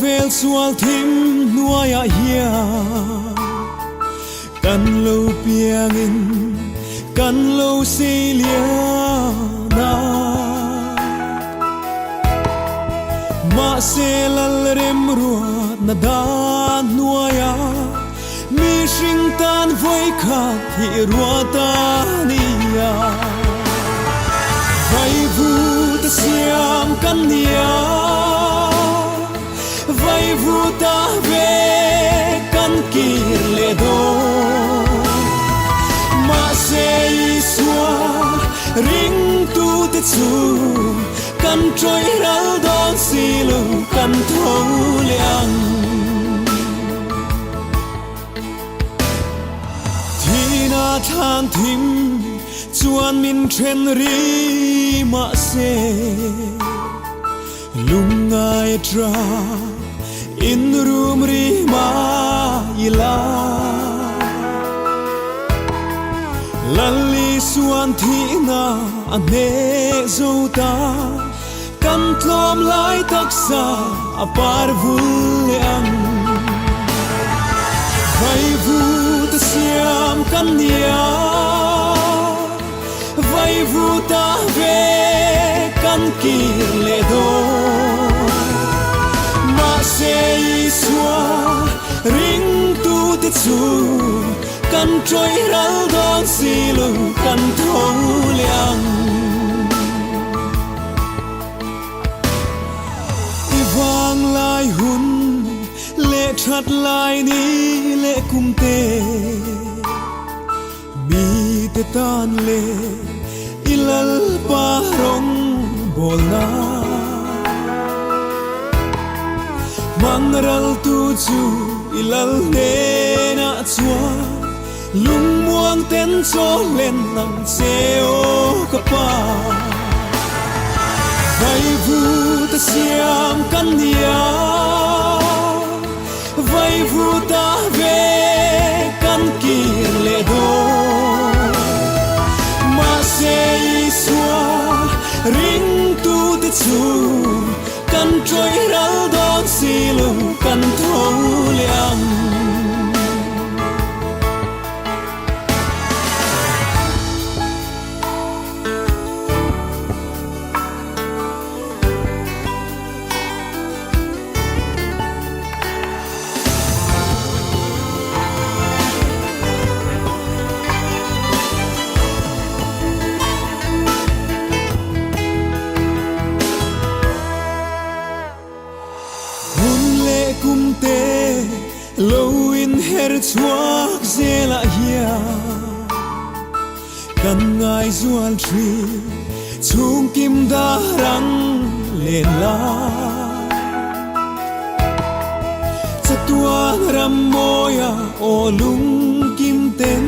Vel sual thim nuaya hia kan lo piangin kan lo selia na ma selal rem ruat na dan nuaya mi sing tan voi khat hi ruata nia vai vu ta siam kan nia vai vu ta ve kan kir le do ma se iswa ring tu te chu kan troi ral don silu kan thong liang thina than thim chuan min then ri ma se lungai tra in room ri ma ila lalli suan thina ane zota kan thlom lai taksa apar vuliang vai vu ta siam kan nia vai vu ta ve kan kir le do se iswa ring tu te chu kan troi ral don silu kan thong liang ivang lai hun le that lai ni le kum te mi te tan le ilal pa rong bol na mangral tu chu ilal ne na chua lung muang ten cho lên nang seo ka pa vai vu ta siam kan nia vai vu ta ve kan kir le do ma se iswa ring tu te chu kan troi ral don silu kan thong liang lo in her chuak zela hia kan ngai zual tri chung kim da rang len la chatua ram moya o lung kim ten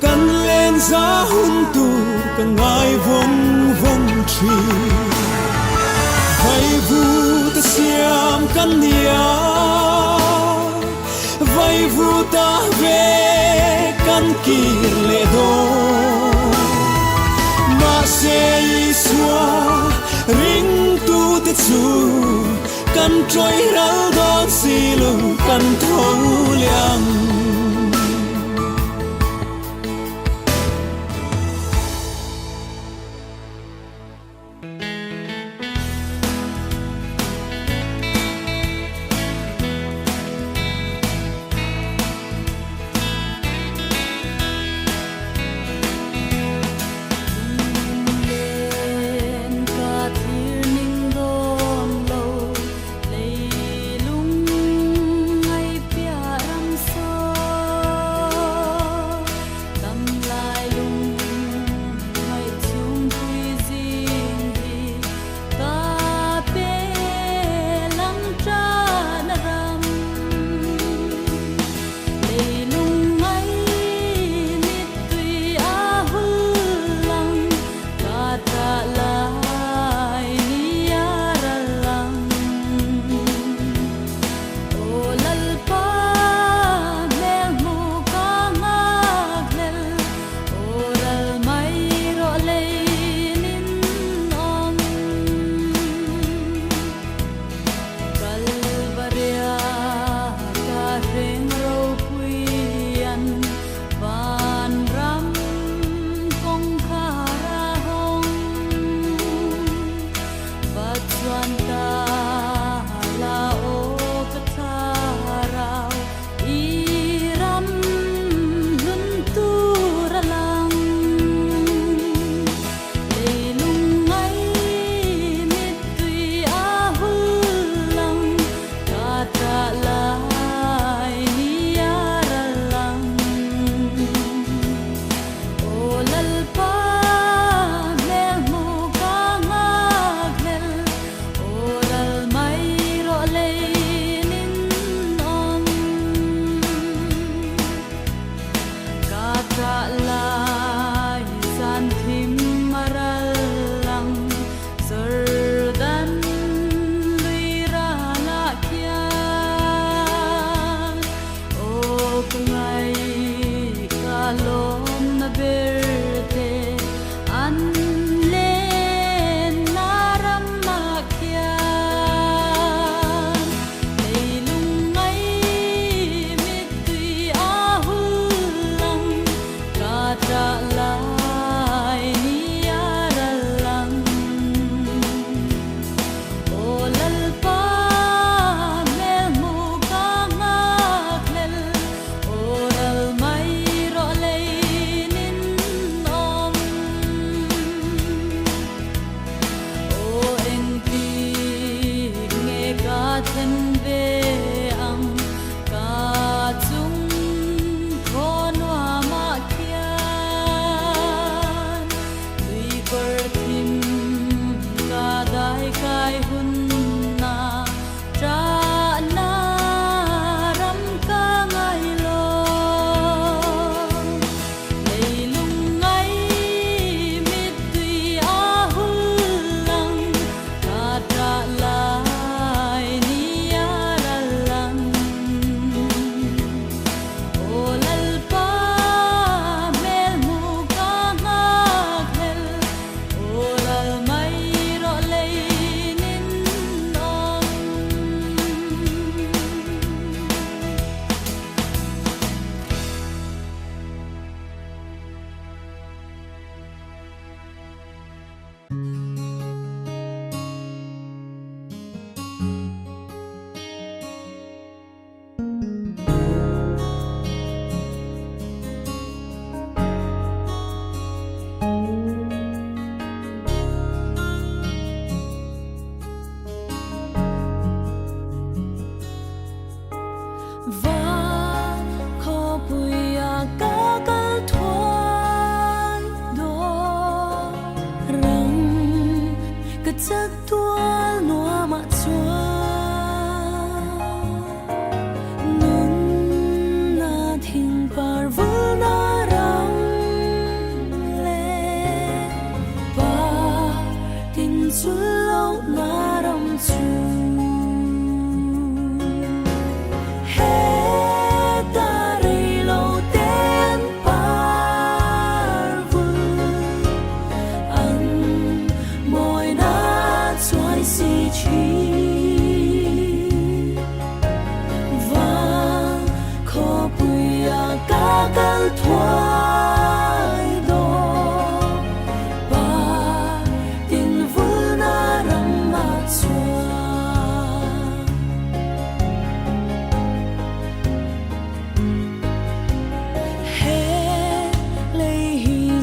kan len za hun tu kan ngai vong vong tri vai vu ta siam kan nia vai vu ta ve kan kir le do ma se iswa ring tu te chu kan troi ral don silu kan thong liang lung ai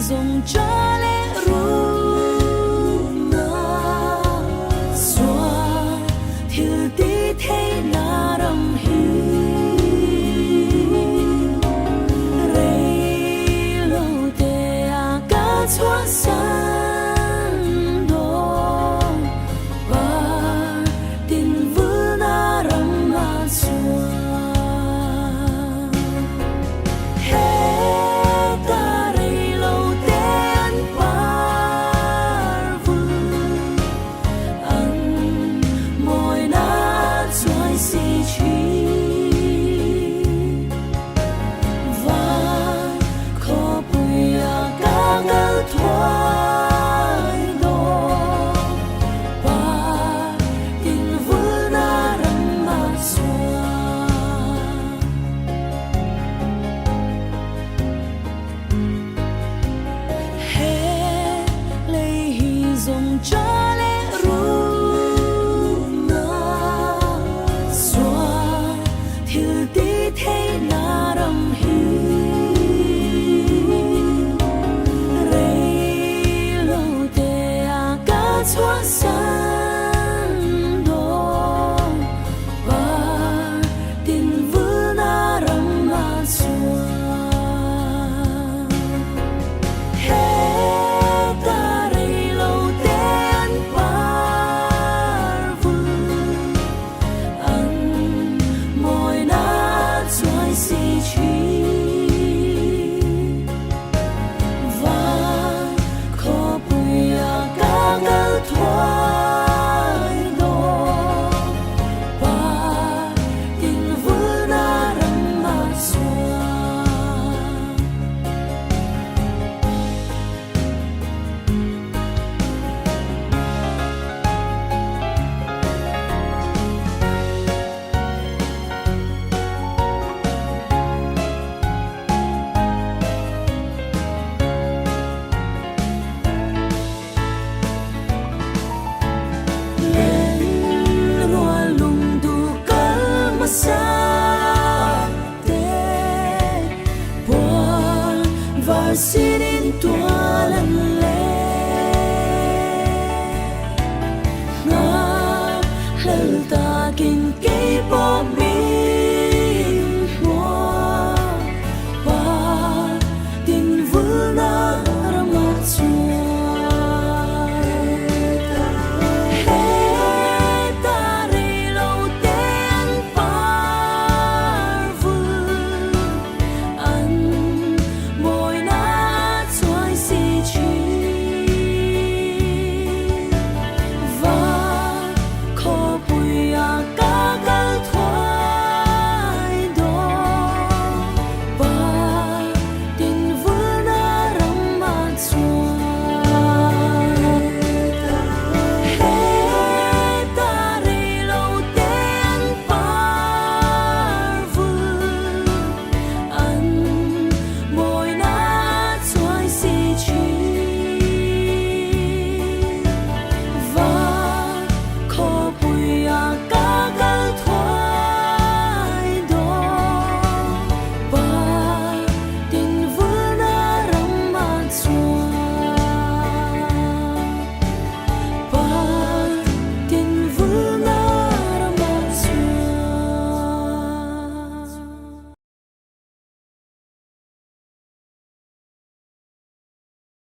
dùng cho lẽ ru na xóa thiếu tí thế na đầm hi rây lâu tê à cá xóa san đồ và tin vư na rầm mà xóa dùng cho lẽ ru na xóa thiếu tí thế na đầm hi rây lâu tê à cá xóa san đồ và tin vư na rầm mà xóa City